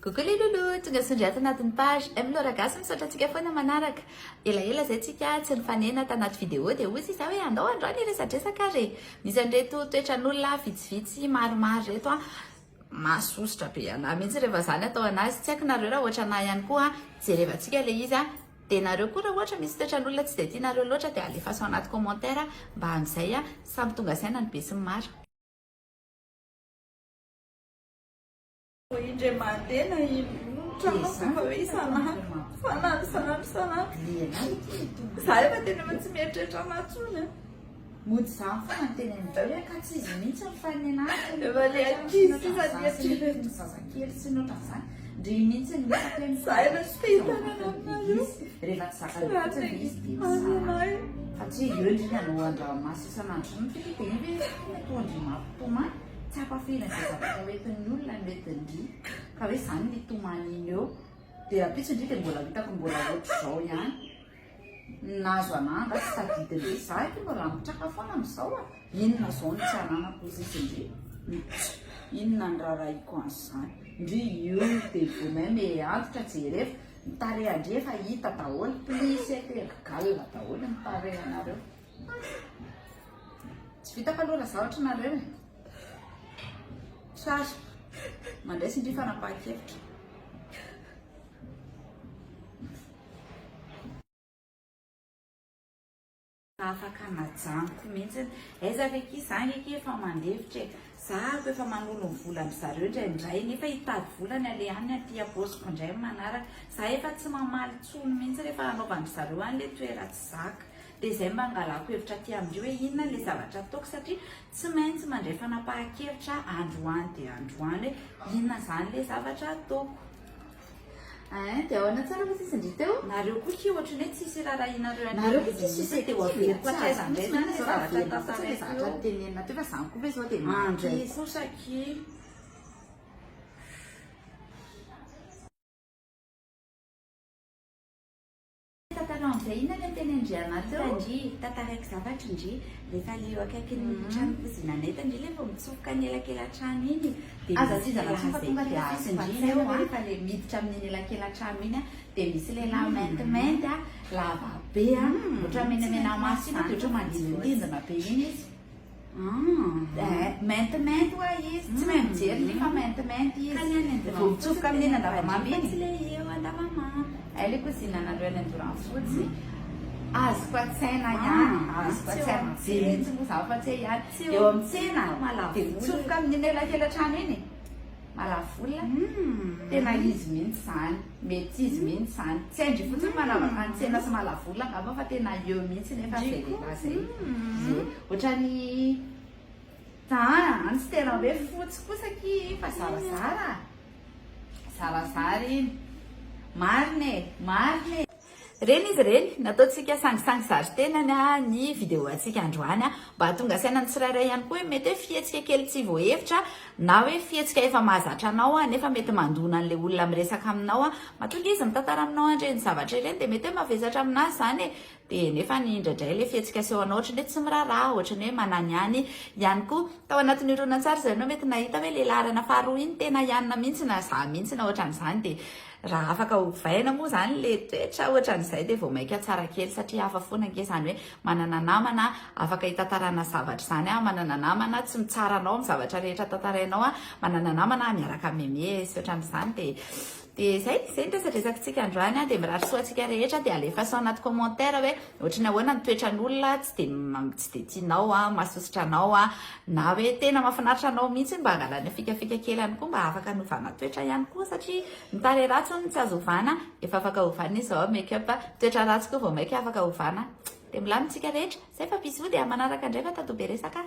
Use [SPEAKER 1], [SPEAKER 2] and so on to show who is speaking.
[SPEAKER 1] Coucou les loulous, tonga sondraty anatin'ny page Emilora Gasy misaotra antsika foana manaraka. Elaela zay tsika tsy nifanena tanaty vidéo dia hoy sisa hoe andao androany iresadresaka re. Misy an'ireto toetran'olona vitsivitsy maromaro reto masosotra be anahy mihitsy rehefa zany atao anazy. Tsy haiko nareo raha ohatra anahy ihany koa jerevantsika ilay izy dia nareo koa raha ohatra misy toetran'olona tsy dia tianareo loatra dia alefaso anaty commentaire mba amin'izay samy tonga saina ny be sy ny maro.
[SPEAKER 2] Indray mandeha trano hoe sanandro za efa tena efa tsy mieritreritra anatsony
[SPEAKER 1] mody zany foana ny teny amin'izao hoe ka tsy izy mihitsy mifanena
[SPEAKER 2] efa le ankizy
[SPEAKER 1] zazakely sy noatran'izany ndry mihitsy ny
[SPEAKER 2] za efa tsy fehitanana aminareo
[SPEAKER 1] rehefa tsy zaka izy dia fa tsy eo indriny anao andramaso isanandro ny fiteny hoe metondry mampitoma tsy apafilany zay zavatra hoentin'ny olona no entindry ka hoe zany ny tomany iny eo dia rapitso indri dia mbola hitako mbola ohatr'izao ihany nazo ananga tsy tadidiny za eto mbola mitraka foana amin'izao inona zao ny tsy ananako izy izy indri inona ny raharaiko an'izany indri io dia vomeme antitra jerefa mitare andrefa hita daholo plisy etegalina daholo mitare anareo tsy vitako aloha raha zavatra nareo sary mandraisy indri fanapahan-kevitra afaka najanoko mihitsy aizaka eky zany eky efa mandevitra zako efa manolo ny volany zareo indraindray nefa hitady volany ale any aty apôsiko indray manaraka za efa tsy mamaly tsony mihitsy rehefa anaovany zareo any le toera tsy zaka dia izay mba angalako hevitra aty amindreo hoe inona le zavatra ataoko satria tsy maintsy mandray fanapahan-kevitra androany dia androany hoe inona zany le zavatra ataoko dia ahoana tsara fa tsisy indri teo nareo koa ki ohatra ny hoe tsisy raharahinareo nareo koa tsisy teo averiko atraizandray zany zavatra tenenina teo fa zany koa ve zao dia mandray kosaky tantaran'izay inona le teny andriana teo
[SPEAKER 3] indri tantaraiky zavatra indri rehefa leo akaikin'ny trano kozinanay indri le vao mitsofoka ny elakelatrano iny
[SPEAKER 1] aza tsy zava-tsy fa tonga le fisy indri rehefa le miditra amin'ny elakelatrano iny dia misy lehilahy maintimainty lava be ohatra menamena maso iny dia ohatra mandindindindina be iny izy maintimainty hoa izy tsy mahay mijery ny fa maintimainty izy vao mitsofoka amin'ny eny andavamamy iny
[SPEAKER 3] tsy le eo andavamamy
[SPEAKER 1] le kozinanareo any andorany fotsy azoko atsaina ihany azoko atsaina jerintsy moa zaho fa tsy ihany eo amin'ny tsena dia mitsofoka amin'ny elakelatrano iny malavolona tena izy mihitsy zany mety izy mihitsy zany tsy haindry fotsiny manavaka ny tsena sy malavolona angamba fa tena eo mihitsy nefa zay lehilahy zay ohatrany any tsy tena hoe fotsy kosaky fa zarazara zarazara iny mariny reny izy reny nataontsika sangisangy zary tenany ny vidéo atsika androany mba tonga saina ny tsirairay ihany koa hoe mety hoe fihetsika kely tsy voahevitra na hoe fihetsika efa mahazatra anao nefa mety mandona an'le olona miresaka aminao mahatonga izy mitantara aminao andreny zavatra ireny dia mety hoe mavesatra aminazy zany dia nefa ny indraindray le fihetsika seho anao ohatra ny hoe tsy miraharaha ohatra ny hoe manany ihany ihany koa tao anatin'ny horonan-tsary zay anao mety nahita hoe le larana faharoa iny tena ihanina mihitsy na za mihitsy na ohatran'izany dia raha afaka hovaina moa zany le toetra ohatran'izay dia vao maika tsara kely satria hafa foana ange zany hoe manana namana afaka hitantarana zavatra zany manana namana tsy mitsara anao amin'ny zavatra rehetra tantarainao manana namana miaraka meme sy ohatran'izany dia zay nresadresakitsika androany dia mirary soatsika rehetra dia alefaso anaty commentaire hoe ohatra ny ahoana ny toetran'olona tsy dia tianao mahasosotra anao na hoe tena mahafinaritra anao mihitsy mba angalana fikafika kely any koa mba afaka novana toetra ihany koa satria mitare ratsy ny tsy azo ovana efa afaka ovana izy zao make up toetra ratsy koa vao maika afaka ovana dia milamitsika rehetra zay fa bisy vo dia manaraka indray fa tato be resaka